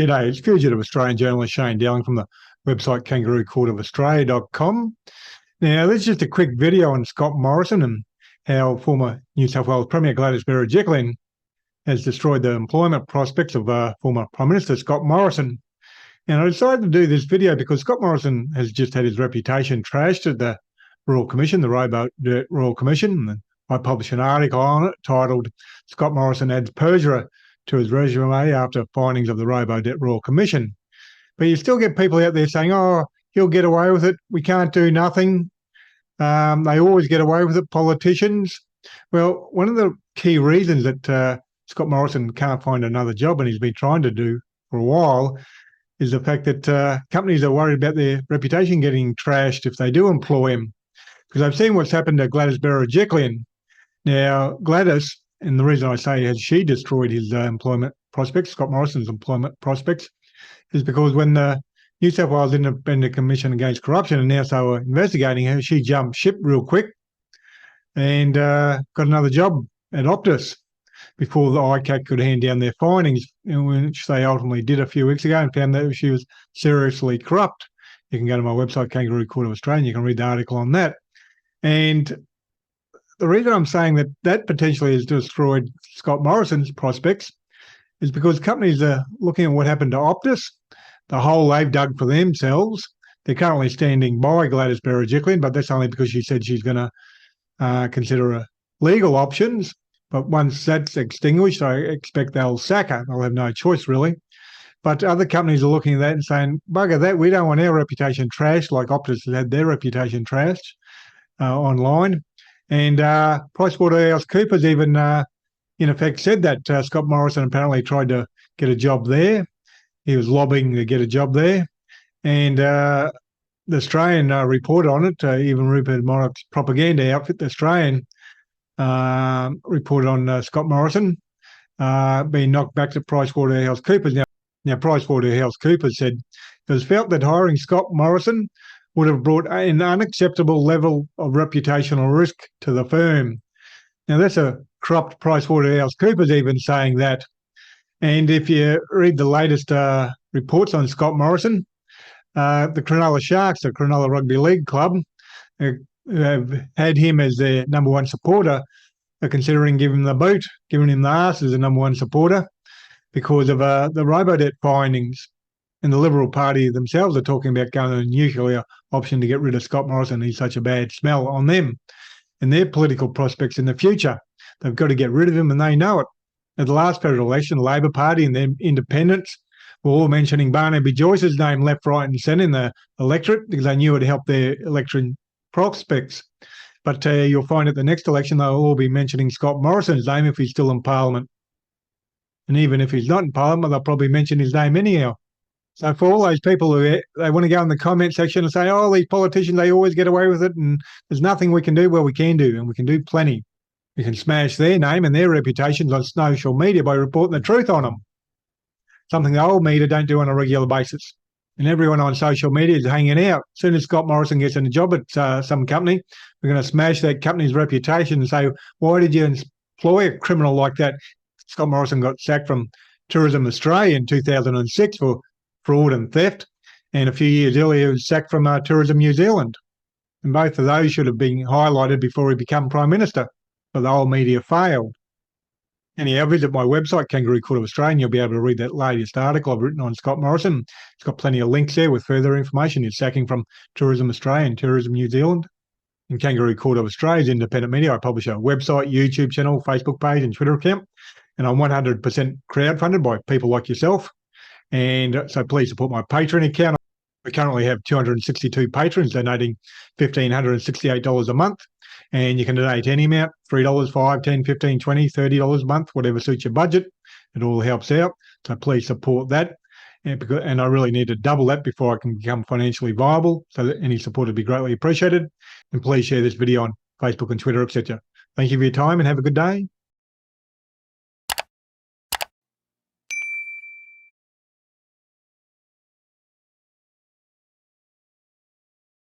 G'day, it's fugitive Australian journalist Shane Dowling from the website kangaroocourtofaustralia.com. Now, this is just a quick video on Scott Morrison and how former New South Wales Premier Gladys Berejiklian has destroyed the employment prospects of former Prime Minister Scott Morrison. And I decided to do this video because Scott Morrison has just had his reputation trashed at the Royal Commission, the Royal Commission. And I published an article on it titled "Scott Morrison Adds Perjurer to his resume after findings of the Robo-Debt Royal Commission." But you still get people out there saying, oh, he'll get away with it. We can't do nothing. They always get away with it, politicians. Well, one of the key reasons that Scott Morrison can't find another job, and he's been trying to do for a while, is the fact that companies are worried about their reputation getting trashed if they do employ him. Because I've seen what's happened to Gladys Berejiklian. Now, Gladys, and the reason I say has she destroyed his employment prospects, Scott Morrison's employment prospects, is because when the New South Wales Independent Commission Against Corruption announced they were investigating her, she jumped ship real quick and got another job at Optus before the ICAC could hand down their findings, which they ultimately did a few weeks ago, and found that she was seriously corrupt. You can go to my website, Kangaroo Court of Australia, and you can read the article on that. And the reason I'm saying that that potentially has destroyed Scott Morrison's prospects is because companies are looking at what happened to Optus, the hole they've dug for themselves. They're currently standing by Gladys Berejiklian, but that's only because she said she's going to consider legal options. But once that's extinguished, I expect they'll sack her. They'll have no choice, really. But other companies are looking at that and saying, bugger that, we don't want our reputation trashed like Optus has had their reputation trashed online. And PricewaterhouseCoopers even, in effect, said that Scott Morrison apparently tried to get a job there. He was lobbying to get a job there. And the Australian reported on it, even Rupert Murdoch's propaganda outfit, the Australian, reported on Scott Morrison being knocked back to PricewaterhouseCoopers. Now, PricewaterhouseCoopers said it was felt that hiring Scott Morrison would have brought an unacceptable level of reputational risk to the firm. Now, that's a corrupt PricewaterhouseCoopers even saying that. And if you read the latest reports on Scott Morrison, the Cronulla Sharks, the Cronulla Rugby League club, who have had him as their number one supporter, are considering giving him the boot, giving him the arse as the number one supporter because of the Robo-Debt findings. And the Liberal Party themselves are talking about going to a nuclear option to get rid of Scott Morrison. He's such a bad smell on them and their political prospects in the future. They've got to get rid of him, and they know it. At the last federal election, the Labor Party and the independents were all mentioning Barnaby Joyce's name left, right and centre in the electorate because they knew it helped their election prospects. But you'll find at the next election they'll all be mentioning Scott Morrison's name if he's still in Parliament. And even if he's not in Parliament, they'll probably mention his name anyhow. So for all those people who they want to go in the comment section and say, oh, these politicians, they always get away with it and there's nothing we can do, well, we can do, and we can do plenty. We can smash their name and their reputations on social media by reporting the truth on them, something the old media don't do on a regular basis. And everyone on social media is hanging out. As soon as Scott Morrison gets in a job at some company, we're going to smash that company's reputation and say, why did you employ a criminal like that? Scott Morrison got sacked from Tourism Australia in 2006 for fraud and theft, and a few years earlier he was sacked from Tourism New Zealand. And both of those should have been highlighted before he became Prime Minister, but the whole media failed. Anyhow, visit my website, Kangaroo Court of Australia, and you'll be able to read that latest article I've written on Scott Morrison. It's got plenty of links there with further information. His sacking from Tourism Australia and Tourism New Zealand. And Kangaroo Court of Australia's independent media. I publish a website, YouTube channel, Facebook page and Twitter account, and I'm 100% crowdfunded by people like yourself. And so please support my Patreon account. We currently have 262 patrons donating $1,568 a month. And you can donate any amount, $3, $5, $10, $15, $20, $30 a month, whatever suits your budget. It all helps out. So please support that. And I really need to double that before I can become financially viable. So that any support would be greatly appreciated. And please share this video on Facebook and Twitter, etc. Thank you for your time and have a good day.